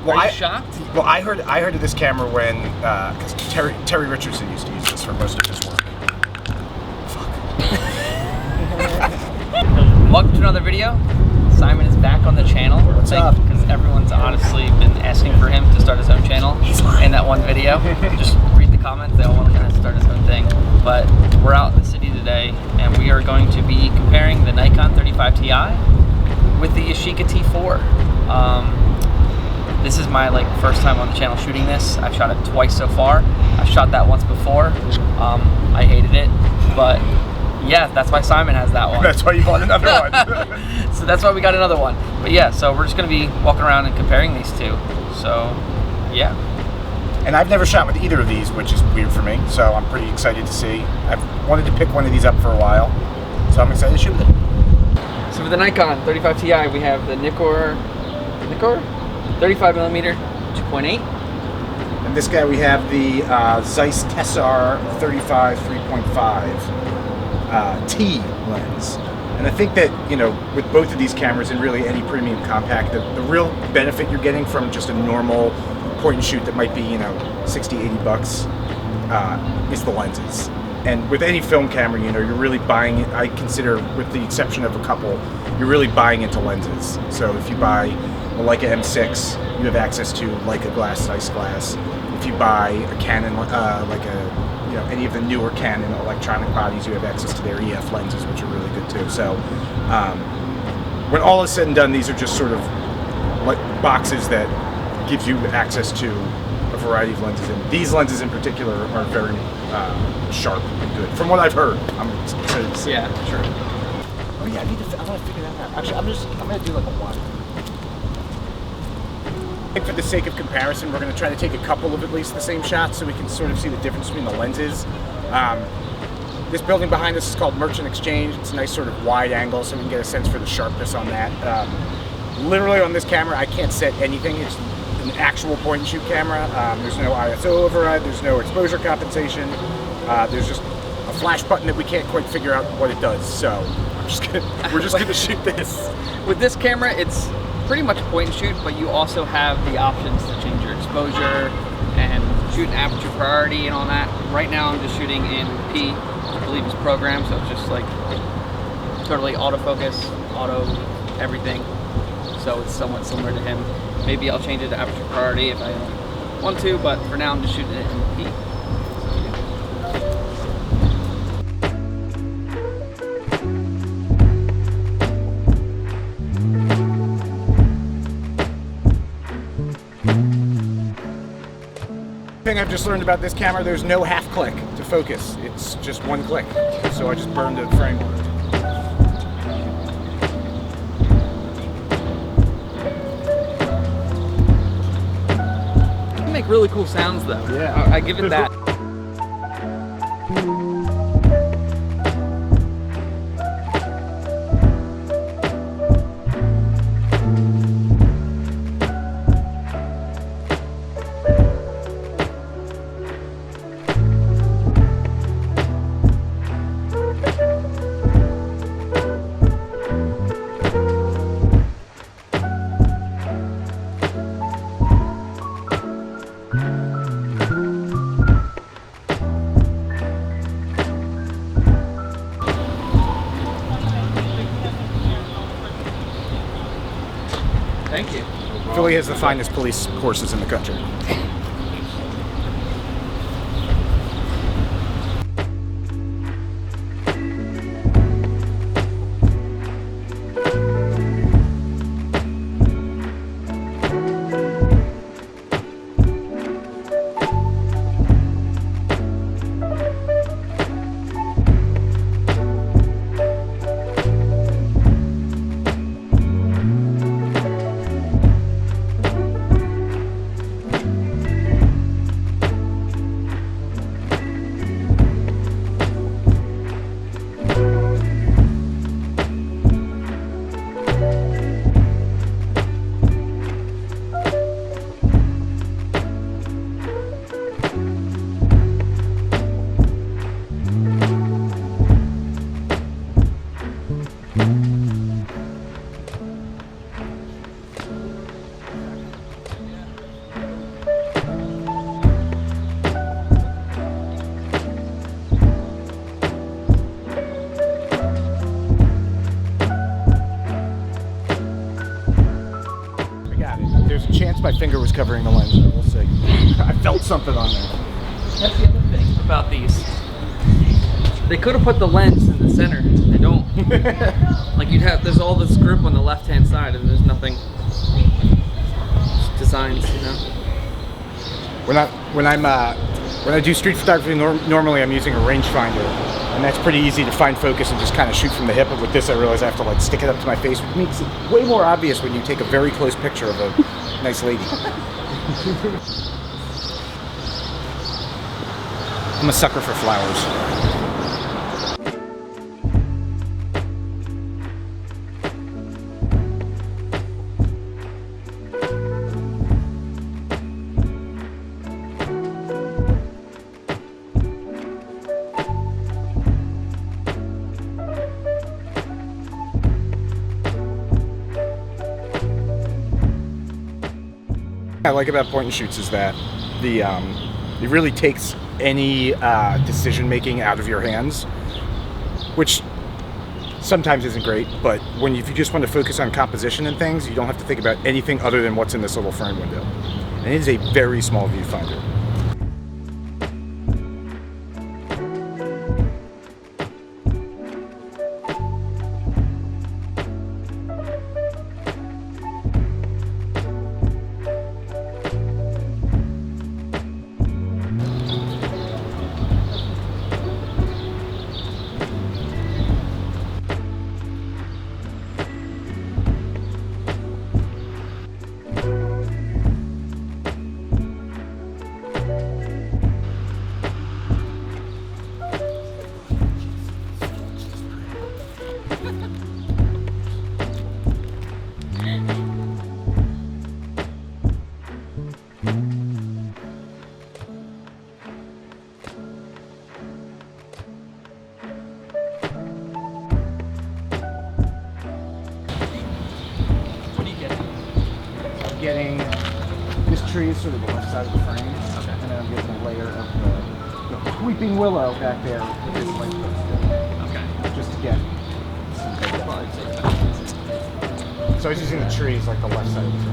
Well, Are you shocked? Well, I heard of this camera when because Terry Richardson used to use this for most of his work. Fuck. Welcome to another video. Simon is back on the channel. What's up? Because everyone's honestly been asking for him to start his own channel. He's lying. In that one video. Just read the comments. They all want him to start his own thing. But we're out in the city today, and we are going to be comparing the Nikon 35TI with the Yashica T4. This is my first time on the channel shooting this. I've shot it twice so far. I've shot that once before. I hated it, but yeah, that's why Simon has that one. That's why you bought another one. So that's why we got another one. But yeah, so we're just gonna be walking around and comparing these two. So yeah. And I've never shot with either of these, which is weird for me. So I'm pretty excited to see. I've wanted to pick one of these up for a while, so I'm excited to shoot with it. So for the Nikon 35TI, we have the Nikon 35mm 2.8. And this guy we have the Zeiss Tessar 35 3.5 T lens. And I think that, you know, with both of these cameras and really any premium compact, the real benefit you're getting from just a normal point and shoot that might be, you know, 60, 80 bucks is the lenses. And with any film camera, you know, you're really buying it. I consider, with the exception of a couple, you're really buying into lenses. So if you buy a Leica M6, you have access to Leica glass, Zeiss glass. If you buy a Canon, you know, any of the newer Canon electronic bodies, you have access to their EF lenses, which are really good too. So when all is said and done, these are just sort of like boxes that gives you access to a variety of lenses. And these lenses in particular are very sharp and good. From what I've heard, I'm excited to see. Yeah, sure. Oh yeah, I want to figure that out. Actually, I'm going to do like a one. I think for the sake of comparison, we're going to try to take a couple of at least the same shots so we can sort of see the difference between the lenses. This building behind us is called Merchant Exchange. It's a nice sort of wide angle so we can get a sense for the sharpness on that. Literally on this camera, I can't set anything. It's an actual point and shoot camera. There's no ISO override, there's no exposure compensation. There's just a flash button that we can't quite figure out what it does. So we're just gonna shoot this. With this camera, it's pretty much point and shoot, but you also have the options to change your exposure and shoot in aperture priority and all that. Right now I'm just shooting in P, I believe it's programmed, so it's just like totally autofocus, auto everything. So it's somewhat similar to him. Maybe I'll change it to aperture priority if I want to, but for now I'm just shooting it in P. Thing I've just learned about this camera, there's no half click to focus. It's just one click. So I just burned the frame. You make really cool sounds though. Yeah. I give it that. Thank you. Philly has the finest police courses in the country. finger was covering the lens, but we'll see. I felt something on there. That's the other thing about these. They could have put the lens in the center. They don't. Like there's all this grip on the left-hand side, and there's nothing. Just designs, you know. When I do street photography, normally I'm using a rangefinder, and that's pretty easy to find focus and just kind of shoot from the hip. But with this, I realize I have to like stick it up to my face, which makes it way more obvious when you take a very close picture of a nice lady. I'm a sucker for flowers. What I like about point and shoots is that it really takes any decision making out of your hands, which sometimes isn't great, but if you just want to focus on composition and things, you don't have to think about anything other than what's in this little frame window. And it is a very small viewfinder. Getting this tree is sort of the left side of the frame, okay. And then I'm getting a layer of the weeping willow back there with this light post, okay, just to get some good depth. So I was using the tree as like the left side of the frame.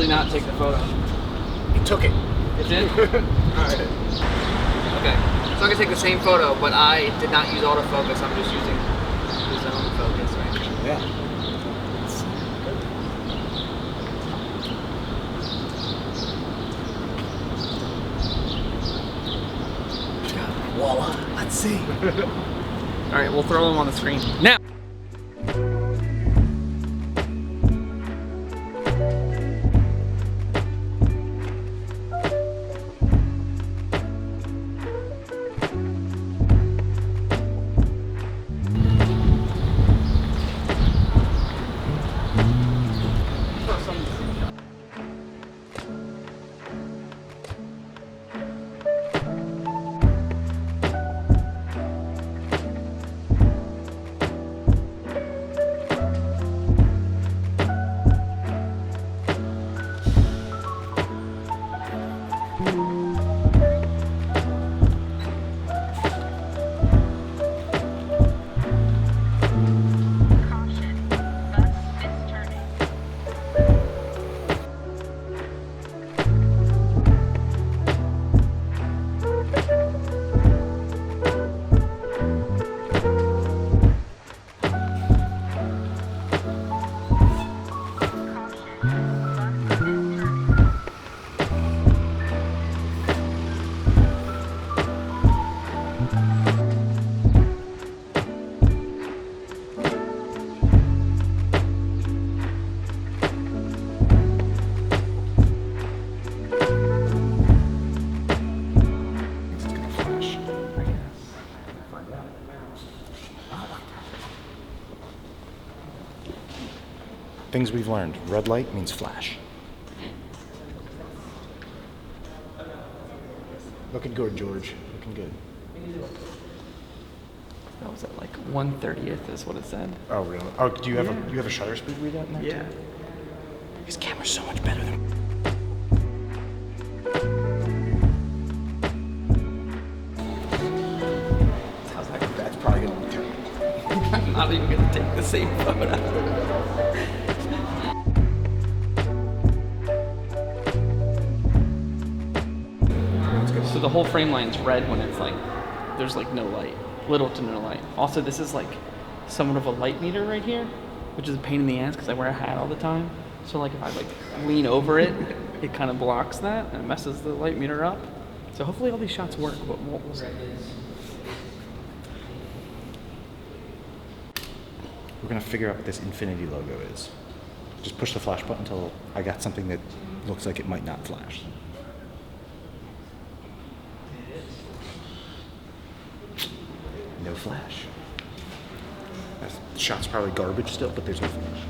Not take the photo. It took it. It did? Alright. Okay. So I can take the same photo, but I did not use autofocus. I'm just using the zone focus, right? Yeah. Voila. Let's see. Alright, we'll throw them on the screen. Now! Things we've learned. Red light means flash. Looking good, George. Looking good. That was at like 1/30th is what it said. Oh, really? Oh, do you have a shutter speed readout in there Yeah. too? His camera's so much better than... How's that? That's probably gonna be terrible. I'm not even gonna take the same photo. So the whole frame line's red when it's like, there's like no light, little to no light. Also, this is like somewhat of a light meter right here, which is a pain in the ass because I wear a hat all the time. So like if I like lean over it, it kind of blocks that and messes the light meter up. So hopefully all these shots work, but we'll see. We're gonna figure out what this infinity logo is. Just push the flash button until I got something that looks like it might not flash. No flash. That shot's probably garbage still, but there's no flash.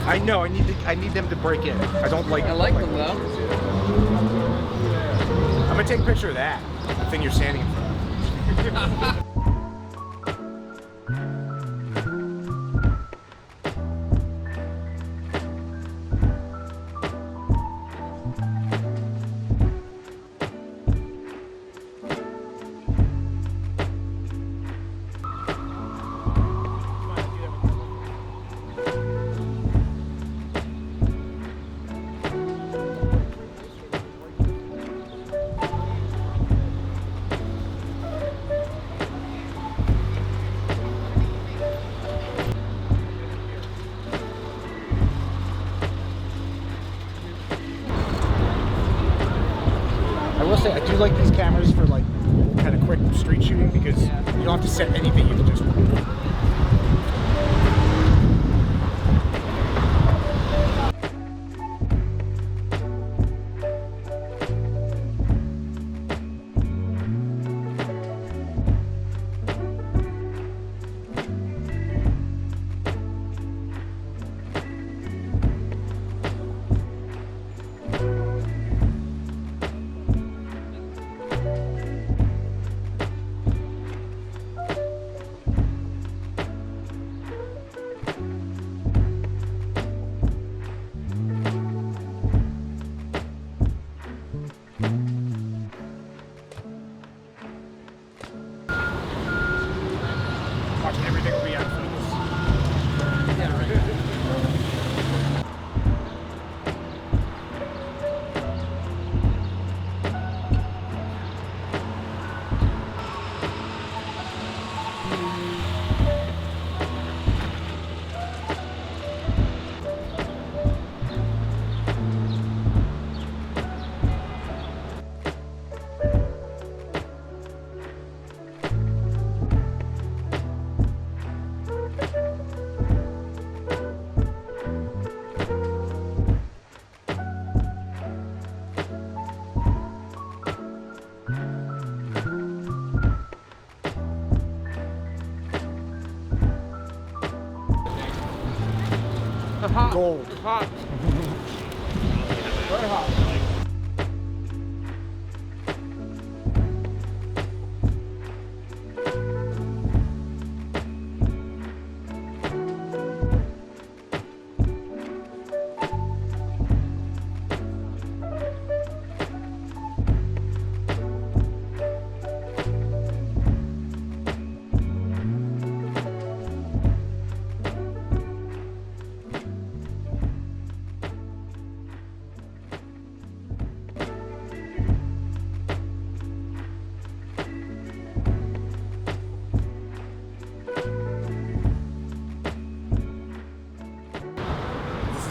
I know. I need them to break in. I don't like. I like them though. I'm gonna take a picture of that. The thing you're standing in front of. I will say I do like these cameras for like kind of quick street shooting because you don't have to set anything, you can just... Watching everything will be out of focus. Yeah, right. Hot. Gold. Hot. Very hot.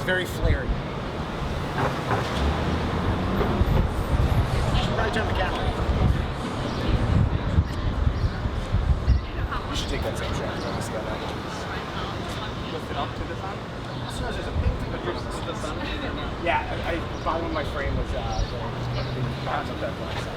Very flary. I turn the camera? You should take that same shot. Lift it up to the sun? With the sun? Yeah, I bottom of my frame was the bottom of that black side.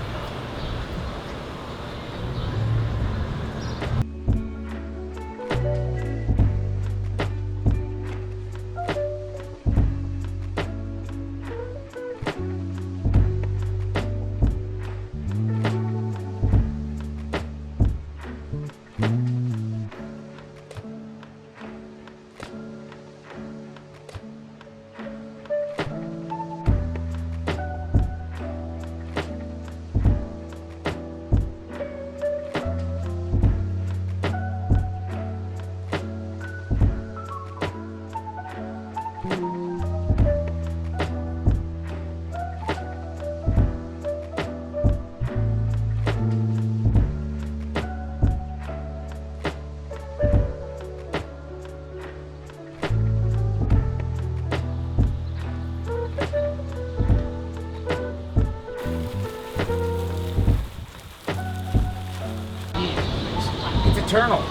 Eternal.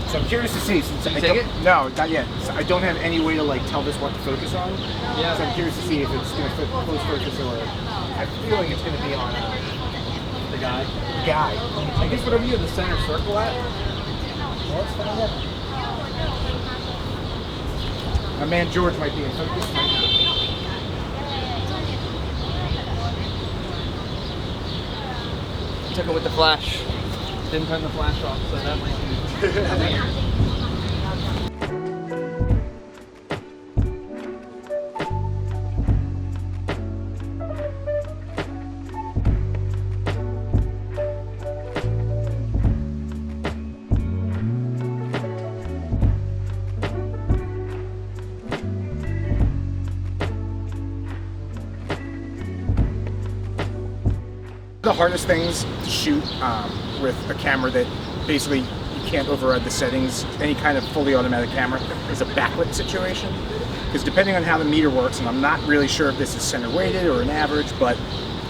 So I'm curious to see. Since Did you take it? No, not yet. So I don't have any way to like tell this what to focus on. Yeah. So I'm curious to see if it's going to close focus or I have a feeling it's going to be on The guy. the guy. I guess whatever you have the center circle at. Well, let's find out. My man George might be in focus. Took it with the flash. Didn't turn the flash off, so that might be weird. The hardest things to shoot with a camera that basically you can't override the settings, any kind of fully automatic camera, is a backlit situation. Because depending on how the meter works, and I'm not really sure if this is center weighted or an average, but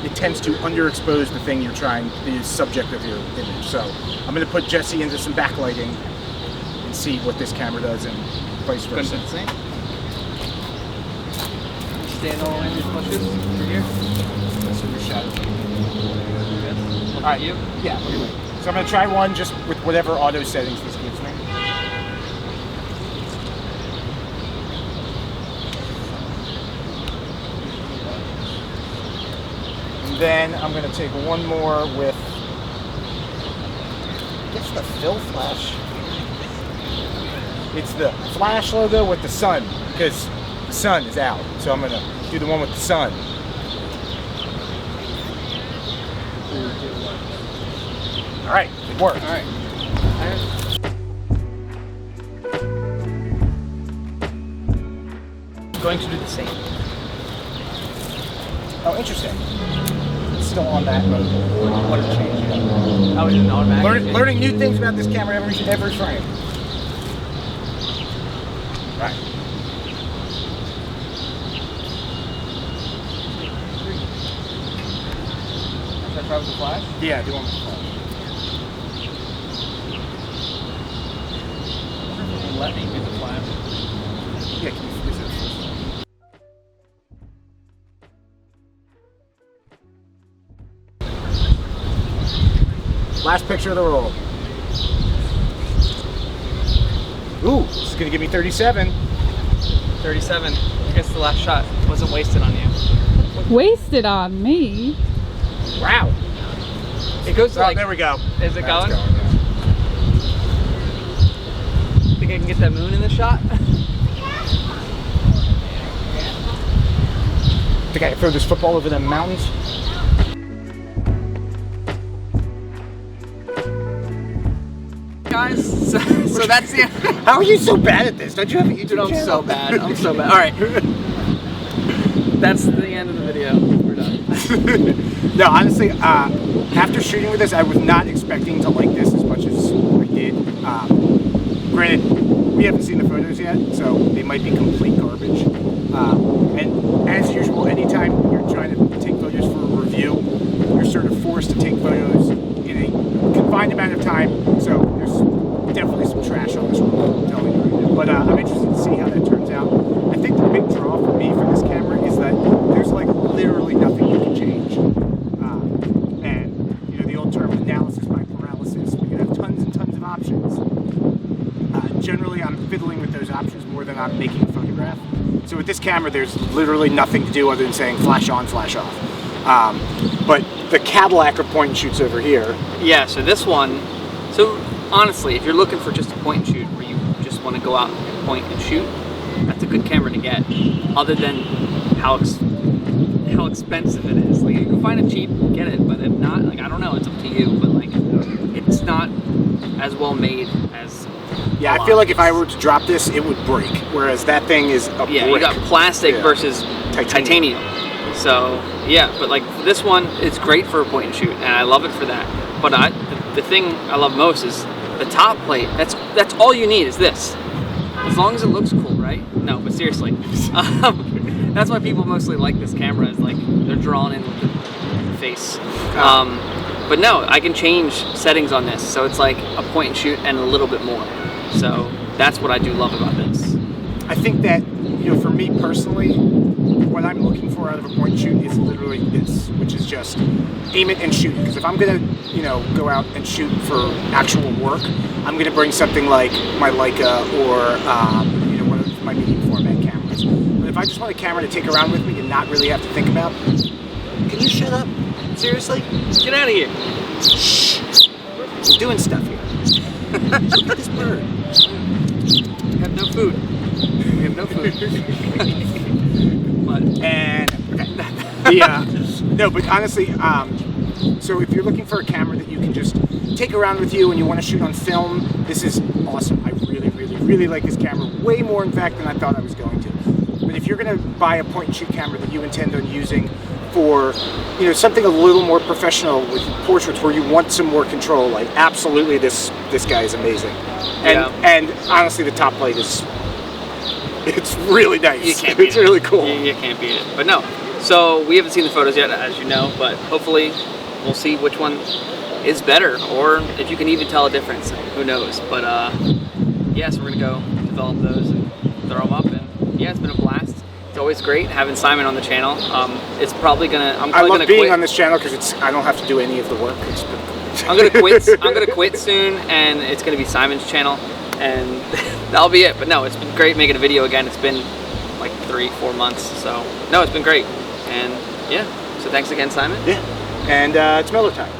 it tends to underexpose the thing you're trying, the subject of your image. So I'm going to put Jesse into some backlighting and see what this camera does and vice versa. Stand all the way in these bushes over here. So your shadow. All right, you? Yeah, what do you think? So I'm going to try one just with whatever auto settings this gives me. And then I'm going to take one more with, I guess the fill flash. It's the flash logo with the sun, because the sun is out. So I'm going to do the one with the sun. All right, it worked. All right. Going to do the same. Oh, interesting. It's still on that mode. What a change. Oh, it's an automatic. Learning new things about this camera every frame. Right. Should I try with the flash? Yeah, do one with the flash. Let me do the flash. Yeah, can you use it first? Last picture of the roll. Ooh, this is gonna give me 37. 37. I guess the last shot wasn't wasted on you. Wasted on me. Wow. It goes to Oh, like. there we go. Is it Now going? it's yeah. Think I can get that moon in the shot? Think I can throw this football over the mountains? Guys, so that's the end. How are you so bad at this? Don't you have a YouTube Dude, I'm channel? so bad. I'm so bad. All right. That's the end of the video. We're done. No, honestly, after shooting with this, I was not expecting to like this as much as I did. Granted, we haven't seen the photos yet, so they might be complete garbage. And as usual, anytime with this camera, there's literally nothing to do other than saying flash on, flash off. But the Cadillac of point and shoots over here. Yeah, so this one, so honestly, if you're looking for just a point and shoot where you just want to go out and point and shoot, that's a good camera to get. Other than how expensive it is. Like, you can find it cheap, get it, but if not, like, I don't know, it's up to you, but like, it's not as well made as. Yeah, I feel like if I were to drop this, it would break. Whereas that thing is a brick. You got plastic versus titanium. So yeah, but like this one, it's great for a point and shoot, and I love it for that. But the thing I love most is the top plate. That's all you need is this. As long as it looks cool, right? No, but seriously, that's why people mostly like this camera. Is like they're drawn in with the face. But no, I can change settings on this, so it's like a point and shoot and a little bit more. So that's what I do love about this. I think that, you know, for me personally, what I'm looking for out of a point and shoot is literally this, which is just aim it and shoot. Because if I'm gonna, you know, go out and shoot for actual work, I'm gonna bring something like my Leica or you know, one of my medium format cameras. But if I just want a camera to take around with me and not really have to think about, can you shut up? Seriously? Get out of here. Shh. We're doing stuff here. Look at this bird. We have no food. We have no food. But no, but honestly, so if you're looking for a camera that you can just take around with you and you want to shoot on film, this is awesome. I really, really, really like this camera, way more in fact than I thought I was going to. But if you're going to buy a point and shoot camera that you intend on using for, you know, something a little more professional with portraits where you want some more control, like absolutely this guy is amazing. And honestly, the top plate is, it's really nice. You can't beat it's really cool. You can't beat it. But no, so we haven't seen the photos yet, as you know, but hopefully we'll see which one is better, or if you can even tell a difference. Who knows? But yeah, so we're gonna go develop those and throw them up, and yeah, it's been a blast. It's always great having Simon on the channel. It's probably gonna. I love being on this channel because I don't have to do any of the work. I'm gonna quit. I'm gonna quit soon, and it's gonna be Simon's channel, and that'll be it. But no, it's been great making a video again. It's been like 3-4 months, so no, it's been great. And yeah, so thanks again, Simon. Yeah, and it's Miller time.